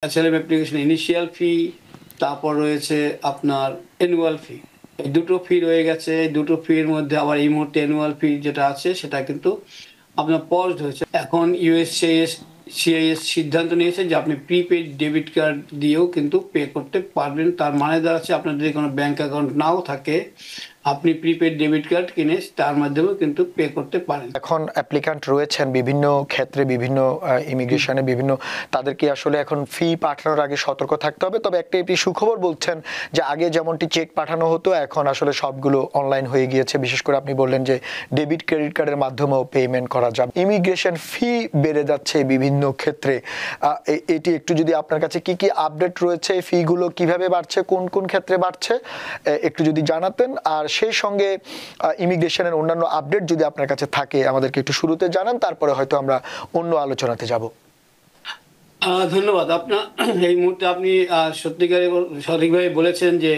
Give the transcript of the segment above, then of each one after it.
Asylum application initial ফি, তারপর রয়েছে আপনার অ্যানুয়াল ফি। এই দুটো ফি রয়ে গেছে। এই দুটো ফির মধ্যে আবার এই মুহূর্তে অ্যানুয়াল ফি যেটা আছে সেটা কিন্তু আপনার পজড হয়েছে। এখন সিআইএস সিদ্ধান্ত নিয়েছে যে আপনি প্রিপেড ডেবিট কার্ড দিয়েও কিন্তু পে করতে পারবেন। তার মানে দাঁড়াচ্ছে আপনার যদি কোনো ব্যাংক অ্যাকাউন্ট নাও থাকে, আপনি প্রিপেড ডেবিট কার্ড কিনে তার মাধ্যমেও কিন্তু পে করতে পারেন। এখন অ্যাপ্লিক্যান্ট রয়েছেন বিভিন্ন ক্ষেত্রে, বিভিন্ন ইমিগ্রেশনে বিভিন্ন, তাদেরকে আসলে এখন ফি পাঠানোর আগে সতর্ক থাকতে হবে। তবে একটি সুখবর বলছেন যে আগে যেমনটি চেক পাঠানো হতো, এখন আসলে সবগুলো অনলাইন হয়ে গিয়েছে। বিশেষ করে আপনি বললেন যে ডেবিট ক্রেডিট কার্ডের মাধ্যমেও পেমেন্ট করা যাবে। ইমিগ্রেশন ফি বেড়ে যাচ্ছে বিভিন্ন ক্ষেত্রে, এটি একটু যদি আপনার কাছে কি কি আপডেট রয়েছে, ফিগুলো কিভাবে বাড়ছে, কোন কোন ক্ষেত্রে বাড়ছে একটু যদি জানাতেন। আর সেই সঙ্গে ইমিগ্রেশনের অন্যান্য আপডেট যদি আপনার কাছে থাকে আমাদেরকে একটু শুরুতে জানান, তারপরে হয়তো আমরা অন্য আলোচনাতে যাব। ধন্যবাদ। আপনার এই মুহূর্তে আপনি সঠিকভাবে বলেছেন যে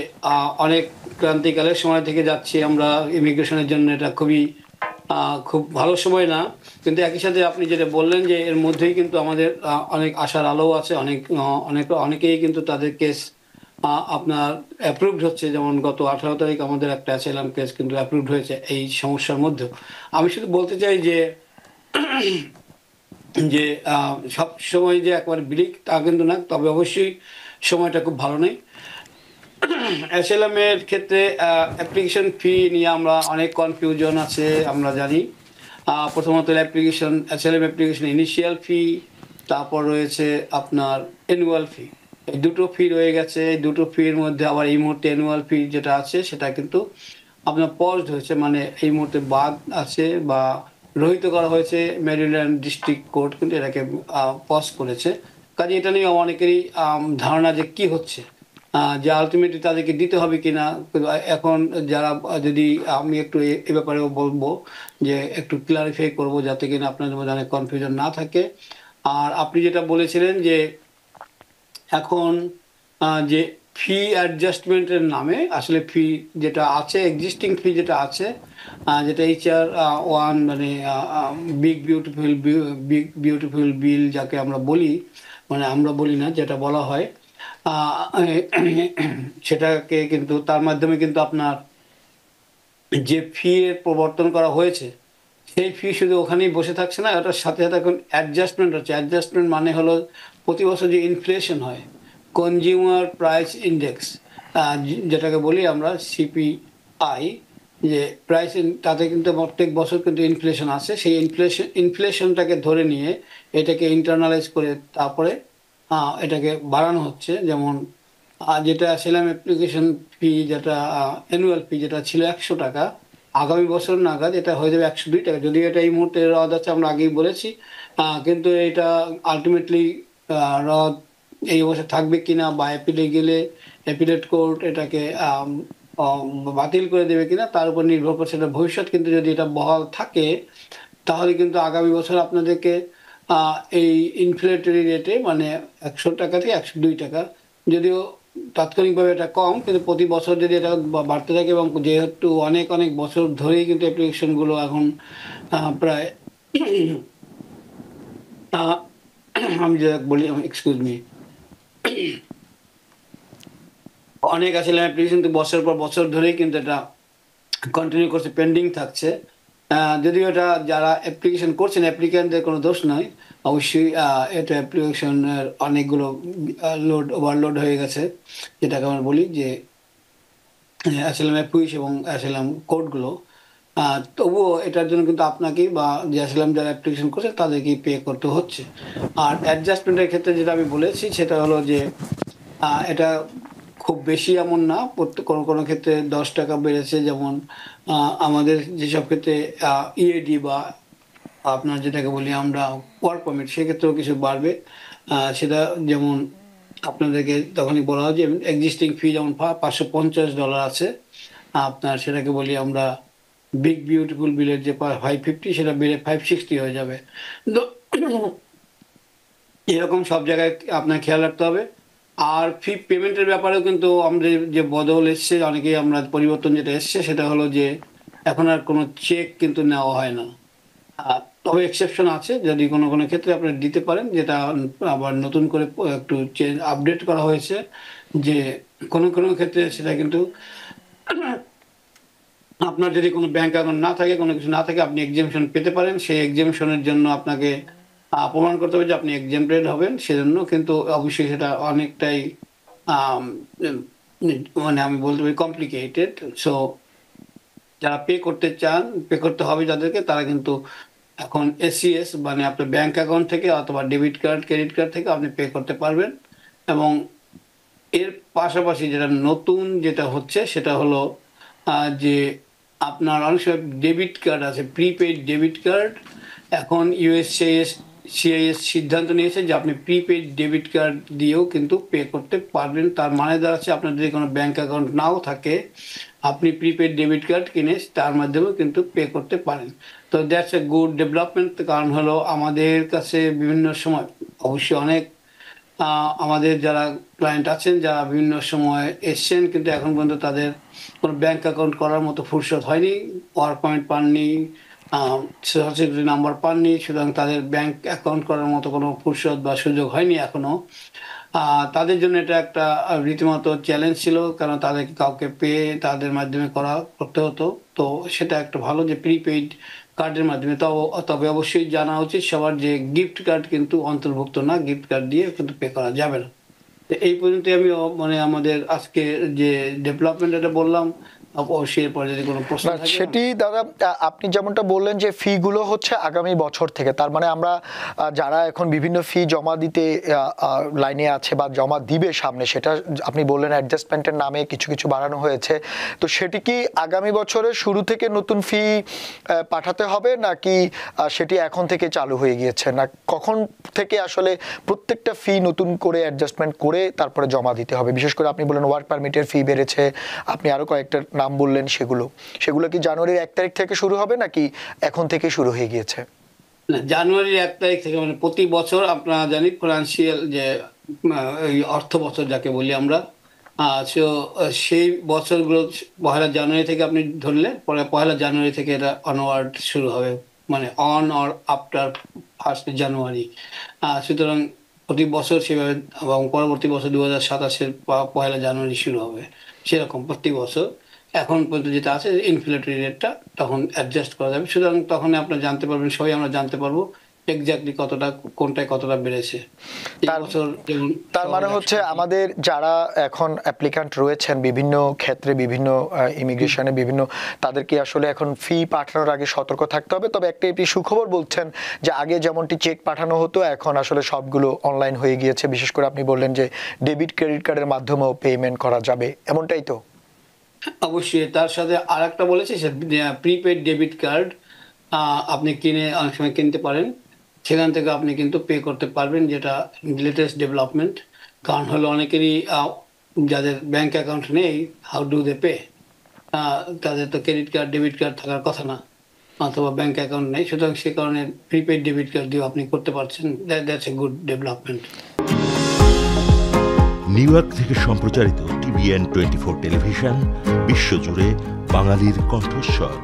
অনেক ক্রান্তিকালের সময় থেকে যাচ্ছি আমরা ইমিগ্রেশনের জন্য। এটা খুব ভালো সময় না, কিন্তু একই সাথে আপনি যেটা বললেন যে এর মধ্যেই কিন্তু আমাদের অনেক আশার আলো আছে। অনেকেই কিন্তু তাদের কেস আপনার অ্যাপ্রুভড হচ্ছে। যেমন গত 18 তারিখ আমাদের একটা অ্যাসাইলাম কেস কিন্তু অ্যাপ্রুভড হয়েছে এই সমস্যার মধ্যেও। আমি শুধু বলতে চাই যে যে সব সময় যে একবারে ব্লিক তা কিন্তু না, তবে অবশ্যই সময়টা খুব ভালো নেই। অ্যাসাইলামের ক্ষেত্রে অ্যাপ্লিকেশন ফি নিয়ে আমরা অনেক কনফিউশন আছে, আমরা জানি। প্রথমত অ্যাসাইলাম অ্যাপ্লিকেশন ইনিশিয়াল ফি, তারপর রয়েছে আপনার অ্যানুয়াল ফি। এই দুটো ফি রয়ে গেছে। এই দুটো ফির মধ্যে আবার এই মুহূর্তে অ্যানুয়াল ফি যেটা আছে সেটা কিন্তু আপনার পজড হয়েছে, মানে এই মুহূর্তে বাদ আছে বা রহিত করা হয়েছে। মেরিল্যান্ড ডিস্ট্রিক্ট কোর্ট কিন্তু এটাকে পজ করেছে। কাজে এটা নিয়ে অনেকেরই ধারণা যে কি হচ্ছে, যে আলটিমেটলি তাদেরকে দিতে হবে কিনা। এখন যারা যদি আমি একটু এ ব্যাপারেও বলবো যে একটু ক্লারিফাই করব যাতে কিনা আপনাদের মধ্যে অনেক কনফিউশন না থাকে। আর আপনি যেটা বলেছিলেন যে এখন যে ফি অ্যাডজাস্টমেন্টের নামে আসলে ফি যেটা আছে, এক্সিস্টিং ফি যেটা আছে, যেটা HR-1 মানে বিগ বিউটিফুল বিল যাকে আমরা বলি, মানে আমরা বলি না, যেটা বলা হয়, সেটাকে কিন্তু তার মাধ্যমে কিন্তু আপনার যে ফি এর প্রবর্তন করা হয়েছে সেই ফি শুধু ওখানেই বসে থাকছে না, ওটার সাথে সাথে এখন অ্যাডজাস্টমেন্ট হচ্ছে। অ্যাডজাস্টমেন্ট মানে হলো প্রতি বছর যে ইনফ্লেশন হয়, কনজিউমার প্রাইস ইন্ডেক্স, যেটাকে বলি আমরা CPI, যে প্রাইস, তাতে কিন্তু প্রত্যেক বছর কিন্তু ইনফ্লেশন আসে। সেই ইনফ্লেশনটাকে ধরে নিয়ে এটাকে ইন্টারনালাইজ করে তারপরে এটাকে বাড়ানো হচ্ছে। যেমন যেটা ছিলাম অ্যাপ্লিকেশন ফি, যেটা অ্যানুয়াল ফি যেটা ছিল 100 টাকা, আগামী বছর নাগাদ এটা হয়ে যাবে 102 টাকা। যদিও এটা এই মুহূর্তে রদ আছে, আমরা আগেই বলেছি, কিন্তু এটা আলটিমেটলি রদ এই বছর থাকবে কিনা বা অ্যাপিলে গেলে অ্যাপিলেট কোর্ট এটাকে বাতিল করে দেবে কিনা তার উপর নির্ভর করছে এটা ভবিষ্যৎ। কিন্তু যদি এটা বহাল থাকে তাহলে কিন্তু আগামী বছর আপনাদেরকে এই ইনফ্লেটরি রেটে, মানে 100 টাকা থেকে 102 টাকা, যদিও তাৎক্ষণিকভাবে এটা কম, কিন্তু প্রতি বছর যদি এটা বাড়তে থাকে, এবং যেহেতু অনেক অনেক বছর ধরেই কিন্তু অ্যাপ্লিকেশনগুলো এখন প্রায় আমি যেটা বলি, এক্সকিউজ মি, অনেক আসলে অ্যাপ্লিকেশন কিন্তু বছর পর বছর ধরেই কিন্তু এটা কন্টিনিউ করছে, পেন্ডিং থাকছে। যদিও এটা যারা অ্যাপ্লিকেশন করছেন অ্যাপ্লিক্যান্টদের কোনো দোষ নয়, অবশ্যই এটা অ্যাপ্লিকেশনের অনেকগুলো ওভারলোড হয়ে গেছে, যেটাকে আমরা বলি যে অ্যাসাইলাম অ্যাপ্লিকেশন এবং অ্যাসাইলাম কোডগুলো। তবুও এটার জন্য কিন্তু আপনাকেই বা যে অ্যাসাইলাম যারা অ্যাপ্লিকেশন করছে তাদেরকেই পে করতে হচ্ছে। আর অ্যাডজাস্টমেন্টের ক্ষেত্রে যেটা আমি বলেছি সেটা হলো যে এটা খুব বেশি এমন না, কোনো কোনো ক্ষেত্রে 10 টাকা বেড়েছে। যেমন আমাদের যেসব ক্ষেত্রে EAD বা আপনার যেটাকে বলি আমরা ওয়ার্ক পারমিট, সেক্ষেত্রেও কিছু বাড়বে। সেটা যেমন আপনাদেরকে তখনই বলা হয় যে এক্সিস্টিং ফি যেমন $550 আছে, আপনার সেটাকে বলি আমরা বিগ বিউটিফুল বিলের যে 550, সেটা বেড়ে 560 হয়ে যাবে। তো এরকম সব জায়গায় আপনার খেয়াল রাখতে হবে। আর ফি পেমেন্টের ব্যাপারেও কিন্তু আমাদের যে বদল এসছে, অনেকেই আমরা পরিবর্তন যেটা এসছে সেটা হলো যে এখন আর কোনো চেক কিন্তু নেওয়া হয় না। তবে এক্সেপশন আছে, যদি কোনো কোনো ক্ষেত্রে আপনি দিতে পারেন, যেটা আবার নতুন করে একটু চেঞ্জ আপডেট করা হয়েছে, যে কোনো কোনো ক্ষেত্রে সেটা কিন্তু আপনার যদি কোনো ব্যাংক অ্যাকাউন্ট না থাকে, কোনো কিছু না থাকে, আপনি এক্সামশন পেতে পারেন। সেই এক্সামশনের জন্য আপনাকে প্রমাণ করতে হবে যে আপনি এক্সামটেড হবেন, সেজন্য কিন্তু অবশ্যই সেটা অনেকটাই আম, মানে আমি বলতে পারি কমপ্লিকেটেড। সো যারা পে করতে চান, পে করতে হবে যাদেরকে, তারা কিন্তু এখন এসিএস মানে আপনার ব্যাংক অ্যাকাউন্ট থেকে অথবা ডেবিট কার্ড, ক্রেডিট কার্ড থেকে আপনি পে করতে পারবেন। এবং এর পাশাপাশি যেটা নতুন যেটা হচ্ছে সেটা হলো যে আপনার অনেক সময় ডেবিট কার্ড আছে, প্রিপেইড ডেবিট কার্ড। এখন সিআইএস সিদ্ধান্ত নিয়েছে যে আপনি প্রিপেইড ডেবিট কার্ড দিয়েও কিন্তু পে করতে পারবেন। তার মানে দাঁড়াচ্ছে আপনার যদি কোনো ব্যাংক অ্যাকাউন্ট নাও থাকে, আপনি প্রিপেইড ডেবিট কার্ড কিনে তার মাধ্যমেও কিন্তু পে করতে পারেন। তো দ্যাটস এ গুড ডেভেলপমেন্ট। কারণ হলো আমাদের কাছে বিভিন্ন সময় অবশ্যই অনেক আমাদের যারা ক্লায়েন্ট আছেন, যারা বিভিন্ন সময় এসছেন, কিন্তু এখন পর্যন্ত তাদের কোনো ব্যাংক অ্যাকাউন্ট করার মতো ফুরসত হয়নি, ওয়ার্ক পয়েন্ট পাননি, সোশ্যাল সিকিউরিটি নাম্বার পাননি, সুতরাং তাদের ব্যাংক অ্যাকাউন্ট করার মতো কোনো ফুরসত বা সুযোগ হয়নি এখনো। তাদের জন্য এটা একটা রীতিমতো চ্যালেঞ্জ ছিল, কারণ তাদেরকে কাউকে পেয়ে তাদের মাধ্যমে করতে হতো। তো সেটা একটা ভালো যে প্রিপেইড কার্ডের মাধ্যমে। তবে অবশ্যই জানা উচিত সবার যে গিফট কার্ড কিন্তু অন্তর্ভুক্ত না, গিফট কার্ড দিয়ে কিন্তু পে করা যাবে না। তো এই পর্যন্ত আমি মানে আমাদের আজকে যে ডেভেলপমেন্ট এটা বললাম, অবশ্যই এরপরে যদি কোনো প্রশ্ন না, থাকে। সেটি দাদা আপনি যেমনটা বললেন যে ফি গুলো হচ্ছে আগামী বছর থেকে, তার মানে আমরা যারা এখন বিভিন্ন ফি জমা দিতে লাইনে আছে বা জমা দিবে সামনে, সেটা আপনি বললেন অ্যাডজাস্টমেন্টের নামে কিছু কিছু বাড়ানো হয়েছে, তো সেটি কি আগামী বছরের শুরু থেকে নতুন ফি পাঠাতে হবে, নাকি সেটি এখন থেকে চালু হয়ে গিয়েছে, না কখন থেকে আসলে প্রত্যেকটা ফি নতুন করে অ্যাডজাস্টমেন্ট করে তারপরে জমা দিতে হবে? বিশেষ করে আপনি বললেন ওয়ার্ক পারমিটের ফি বেড়েছে, আপনি আরো কয়েকটা নাম বললেন, সেগুলো কি জানুয়ারির 1 তারিখ থেকে শুরু হবে নাকি এখন থেকে শুরু হয়ে গিয়েছে? না, জানুয়ারির 1 তারিখ থেকে, মানে প্রতি বছর আপনারা জানি ফিনান্সিয়াল যে এই অর্থ বছর যাকে বলি আমরা, সো সেই বছরগুলো 1 জানুয়ারি থেকে আপনি ধরলে পরে 1 জানুয়ারি থেকে এটা অনওয়ার্ড শুরু হবে, মানে অন অর আফটার 1 জানুয়ারি। সুতরাং প্রতি বছর সেভাবে, এবং পরবর্তী বছর 2027-এর 1 জানুয়ারি শুরু হবে, সেরকম প্রতি বছর। এখন পর্যন্ত যেটা আছে ইনফ্লেটরি রেটটা তখন অ্যাডজাস্ট করা যাবে, সুতরাং তখন আপনারা জানতে পারবেন, সবাই আমরা জানতে পারবো এক্স্যাক্টলি কতটা, কোনটায় কতটা বেড়েছে। তার মানে হচ্ছে আমাদের যারা এখন অ্যাপ্লিক্যান্ট রয়েছেন বিভিন্ন ক্ষেত্রে, বিভিন্ন ইমিগ্রেশনে বিভিন্ন, তাদেরকে আসলে এখন ফি পাঠানোর আগে সতর্ক থাকতে হবে। তবে একটা এটি সুখবর বলছেন যে আগে যেমনটি চেক পাঠানো হতো, এখন আসলে সবগুলো অনলাইন হয়ে গিয়েছে। বিশেষ করে আপনি বললেন যে ডেবিট ক্রেডিট কার্ডের মাধ্যমেও পেমেন্ট করা যাবে, এমনটাই তো? অবশ্যই তার সাথে আর একটা বলেছি, প্রিপেড ডেবিট কার্ড আপনি কিনে অনেক সময় কিনতে পারেন, সেখান থেকে আপনি কিন্তু পে করতে পারবেন, যেটা লেটেস্ট ডেভেলপমেন্ট। কারণ হলো অনেকেরই যাদের ব্যাংক অ্যাকাউন্ট নেই, হাউ ডু দে পে, তাদের তো ক্রেডিট কার্ড ডেবিট কার্ড থাকার কথা না, অথবা ব্যাংক অ্যাকাউন্ট নেই, সুতরাং সে কারণে প্রিপেড ডেবিট কার্ড দিয়ে আপনি করতে পারছেন। That's a good development. New York থেকে সম্প্রচারিত TVN 24 টেলিভিশন, বিশ্বজুড়ে বাঙালির কণ্ঠস্বর।